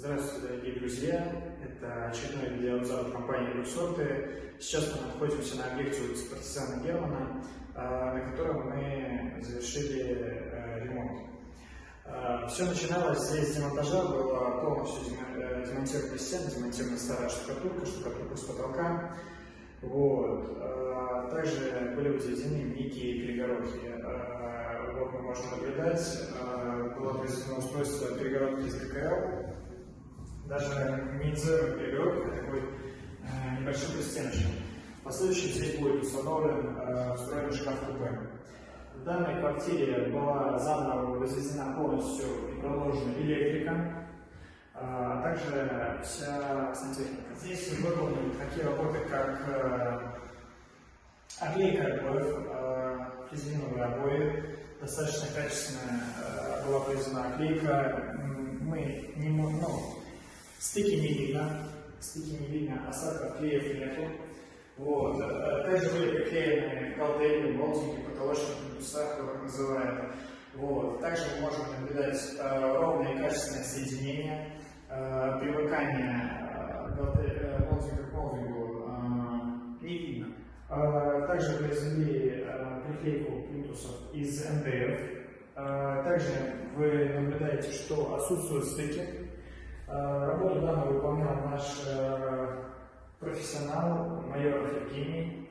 Здравствуйте, дорогие друзья! Это очередной видеообзор компании Люксорты. Сейчас мы находимся на объекте улицы Партизана Германа, на котором мы завершили ремонт. Все начиналось здесь с демонтажа, была полностью демонтирована стена, демонтирована старая штукатурка с потолка. Также были возведены некие перегородки. Вот мы можем наблюдать, было произведено устройство перегородки из ГКЛ. Даже не инициируемая перегородка, а такой небольшой пристеночек. В последующем здесь будет установлен встроенный шкаф-купе. В данной квартире была заново возведена полностью и проложена электрика, а также вся сантехника. Здесь выполнены такие работы, как оклейка обоев, фрезериновые обои. Достаточно качественная была произведена оклейка. Стыки не видно, осадков клеев нету. Также были приклеены колтейки, болтики, потолочные плинтуса, как их называют. Также мы можем наблюдать ровное и качественное соединение, примыкание болтика к молдингу не видно. Также произвели приклейку плинтусов из МДФ. Также вы наблюдаете, что отсутствуют стыки. Работу данную выполнял наш профессионал, майор Евгений.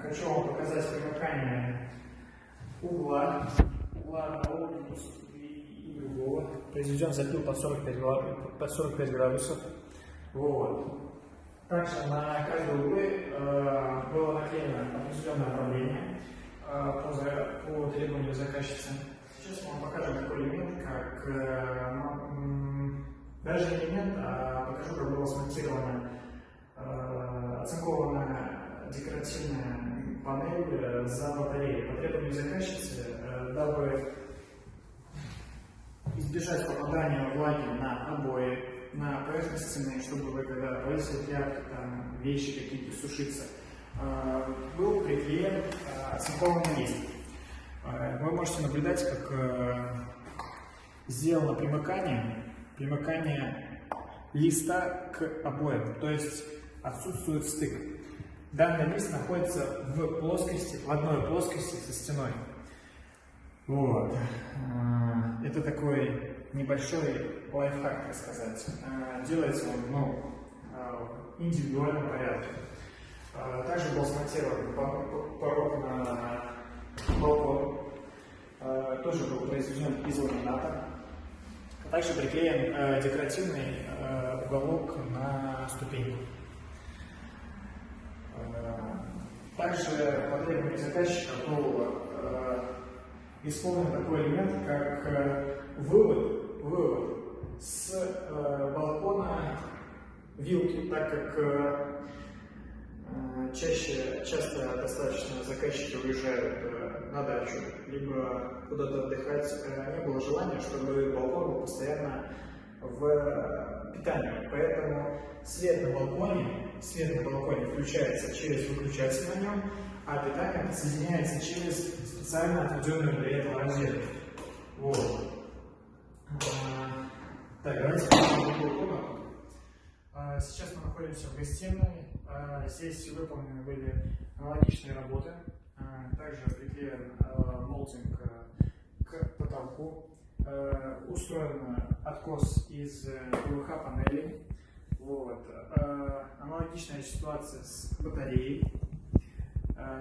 Хочу вам показать примыкание угла одного плинтуса и другого. Произведен запил под 45 градусов. Также на каждой углы было наклеено определенное направление по требованию заказчицы. Сейчас мы вам покажем такой элемент, как даже элемент, покажу, как была смонтирована оцинкованная декоративная панель за батареей. По требованию заказчицы, дабы избежать попадания влаги на обои, на поверхность стены, чтобы вы, когда повесили тряпки, там, вещи какие-то сушиться, был приклеен оцинкованный лист. Вы можете наблюдать, как сделано примыкание листа к обоям, то есть отсутствует стык. Данный лист находится в одной плоскости со стеной. Это такой небольшой лайфхак, так сказать. Делается он в индивидуальном порядке. Также был смонтирован порог на балкон. Тоже был произведен из ламината. Также приклеен декоративный уголок на ступеньку. Также по требованию заказчика был исполнен такой элемент, как вывод с балкона вилки, так как часто достаточно заказчики уезжают на дачу, либо куда-то отдыхать, не было желания, чтобы балкон был постоянно в питании. Поэтому свет на балконе включается через выключатель на нем, а питание подсоединяется через специально отведенную для этого розетку. Так, давайте посмотрим другую комнату. Сейчас мы находимся в гостиной. Здесь выполнены были аналогичные работы. Также приклеен молдинг к потолку. Устроен откос из ПВХ панелей. Аналогичная ситуация с батареей.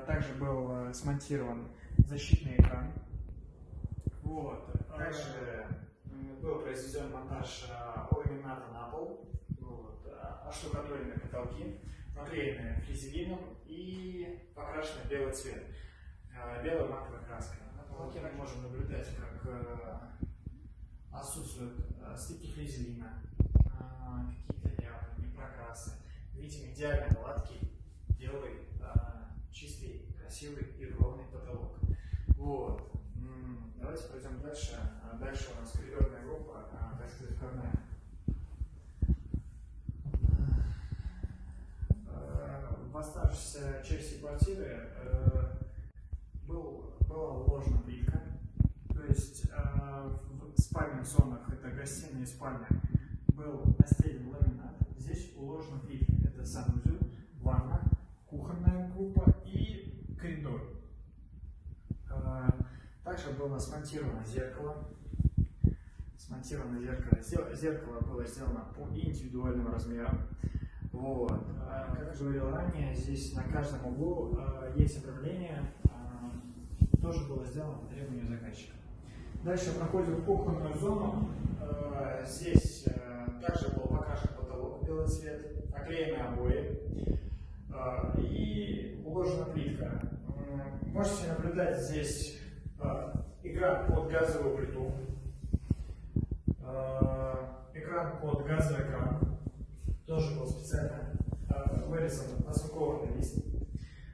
Также был смонтирован защитный экран. Также был произведен монтаж ламината на пол. Оштукатурены потолки, наклеены флизелином и покрашены в белый цвет, белой матовой краской. На потолке мы можем наблюдать, как отсутствуют стыки флизелина, какие-то ляпы, непрокрасы. Видим идеально гладкий, белый, чистый, красивый и ровный потолок. Давайте пойдем дальше. Дальше у нас коридорная группа, так сказать, входная. В оставшейся части квартиры была уложена плитка, то есть в спальных зонах, это гостиная и спальня, был настелен ламинат. Здесь уложена плитка. Это санузел, ванна, кухонная группа и коридор. Также было смонтировано зеркало. Зеркало было сделано по индивидуальным размерам. Вот. Как я говорил ранее, здесь на каждом углу есть обрамление. Тоже было сделано по требованию заказчика. Дальше проходим в кухонную зону. Здесь также был покрашен потолок в белый цвет, оклеены обои и уложена плитка. Можете наблюдать здесь экран под газовую плиту, экран под газовый кран. Тоже был специально вырезан оцинкованный лист,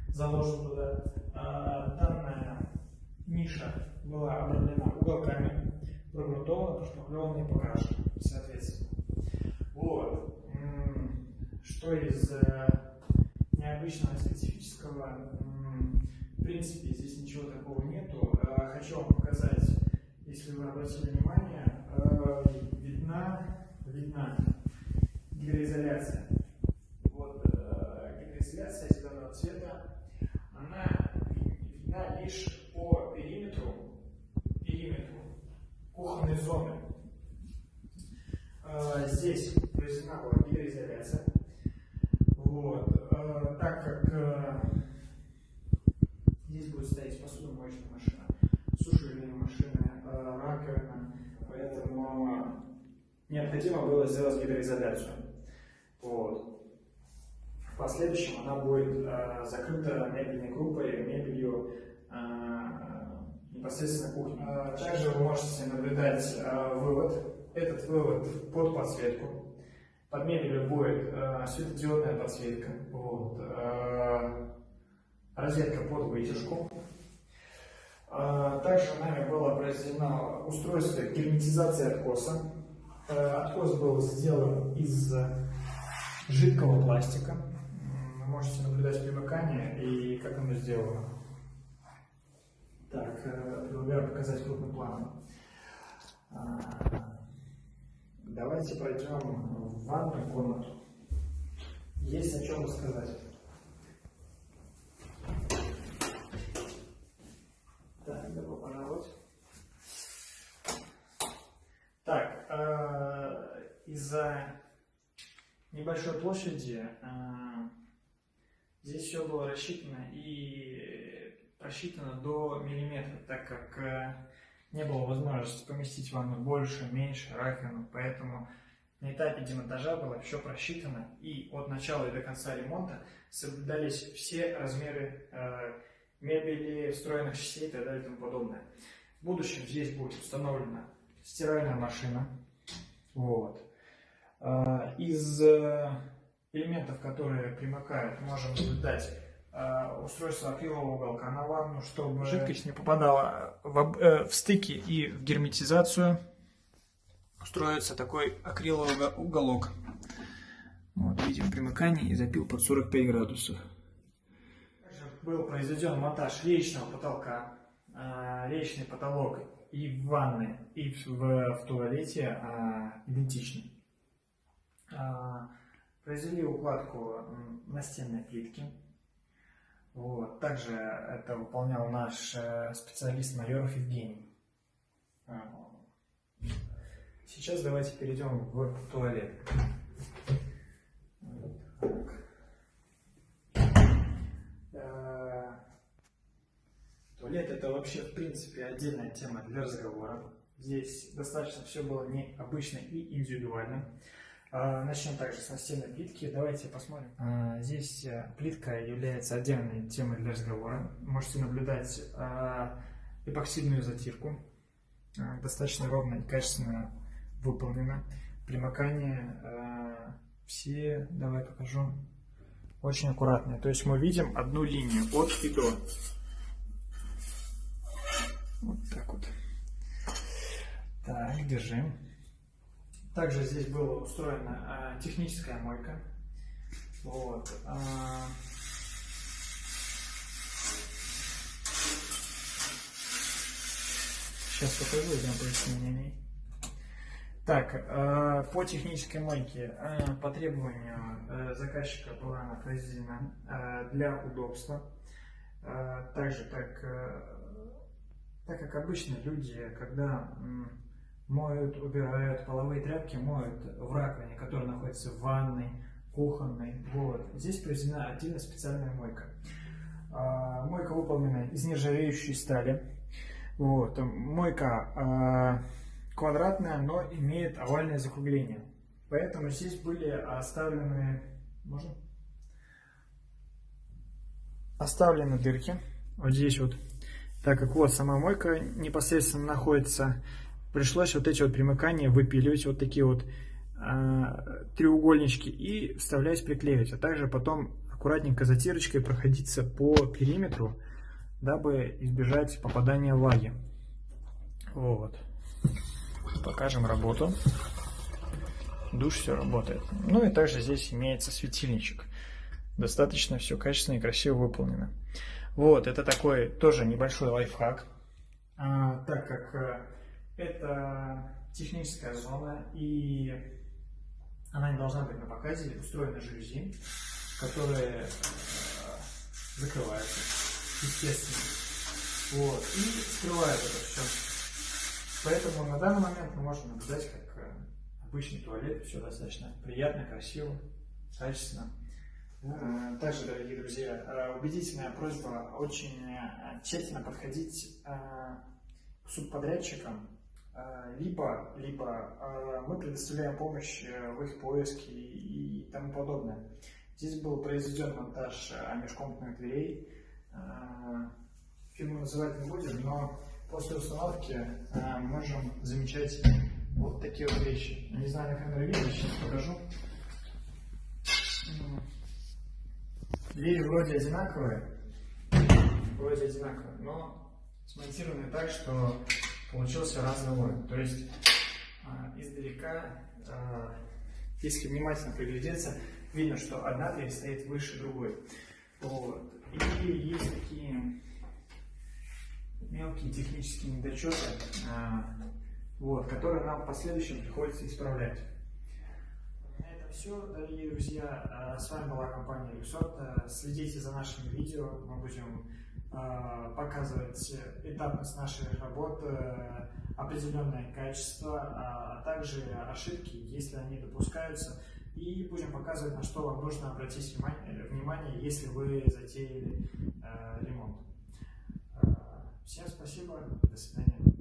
заложен туда. Данная ниша была обрамлена уголками, прогрунтована, пошпаклевана и покрашена, соответственно. Вот. Что из необычного, специфического, в принципе, здесь ничего такого нету. Хочу вам показать, если вы обратили внимание, видна гидроизоляция. Вот гидроизоляция зеленого цвета, она видна лишь по периметру кухонной зоны. Здесь произведена была гидроизоляция. Вот. Так как здесь будет стоять посудомоечная машина, сушильная машина, раковина, поэтому необходимо было сделать гидроизоляцию. Вот. В последующем она будет закрыта мебельной группой, мебелью непосредственно кухни. Также вы можете наблюдать вывод. Этот вывод под подсветку. Под мебелью будет светодиодная подсветка. Вот. Розетка под вытяжку. Также нами было произведено устройство герметизации откоса. Откос был сделан из жидкого пластика. Вы можете наблюдать примыкание и как оно сделано. Так, предлагаю показать крупным планом. Давайте пройдем в ванную комнату. Есть о чем рассказать. Так, добро пожаловать. Так, из-за небольшой площади здесь все было рассчитано и просчитано до миллиметра, так как не было возможности поместить ванну больше, меньше, раковину, поэтому на этапе демонтажа было все просчитано, и от начала и до конца ремонта соблюдались все размеры мебели, встроенных частей и так далее и тому подобное. В будущем здесь будет установлена стиральная машина. Вот. Из элементов, которые примыкают, можем наблюдать устройство акрилового уголка на ванну, чтобы жидкость не попадала в стыки и в герметизацию. Строится такой акриловый уголок. Вот, видим примыкание и запил под 45 градусов. Также был произведен монтаж лестничного потолка. Лестничный потолок и в ванной, и в туалете идентичный. Произвели укладку настенной плитки. Вот. Также это выполнял наш специалист Майоров Евгений. Сейчас давайте перейдем в туалет. Туалет — это вообще в принципе отдельная тема для разговора. Здесь достаточно все было необычно и индивидуально. Начнем также с настенной плитки. Давайте посмотрим. Здесь плитка является отдельной темой для разговора. Можете наблюдать эпоксидную затирку. Достаточно ровно и качественно выполнено. Примыкание все, давай покажу, очень аккуратные. То есть мы видим одну линию от и до. Вот так вот. Так, держим. Также здесь была устроена техническая мойка. Вот. Сейчас покажу для пояснения. Так, по технической мойке по требованию заказчика была она произведена для удобства. Также, так как обычно люди, когда моют, убирают половые тряпки, моют в раковине, которая находится в ванной, кухонной. Вот. Здесь произведена отдельно специальная мойка. Мойка выполнена из нержавеющей стали. Вот. Мойка квадратная, но имеет овальное закругление. Поэтому здесь были оставлены дырки. Вот здесь вот. Так как вот сама мойка непосредственно находится, пришлось вот эти вот примыкания выпиливать, вот такие вот треугольнички, и вставлять, приклеивать. А также потом аккуратненько затирочкой проходиться по периметру, дабы избежать попадания влаги. Вот. Покажем работу. Душ, все работает. Ну и также здесь имеется светильничек. Достаточно все качественно и красиво выполнено. Вот, это такой тоже небольшой лайфхак. Так как это техническая зона, и она не должна быть на показе, устроены жалюзи, которые закрываются, естественно. Вот, и скрывают это все. Поэтому на данный момент мы можем наблюдать, как обычный туалет, все достаточно приятно, красиво, качественно. Также, дорогие друзья, убедительная просьба очень тщательно подходить к субподрядчикам, либо мы предоставляем помощь в их поиске и тому подобное. Здесь был произведен монтаж межкомнатных дверей. Фирму называть не будем, но после установки можем замечать вот такие вот вещи. Не знаю, на камеру видно, сейчас покажу. Двери вроде одинаковые, но смонтированы так, что получился разный уровень. То есть издалека, если внимательно приглядеться, видно, что одна дверь стоит выше другой. Вот. И есть такие мелкие технические недочеты, вот, которые нам в последующем приходится исправлять. На этом все, дорогие друзья. С вами была компания Luxort. Следите за нашими видео. Мы будем показывать этапность наших работ, определенное качество, а также ошибки, если они допускаются. И будем показывать, на что вам нужно обратить внимание, если вы затеяли ремонт. Всем спасибо. До свидания.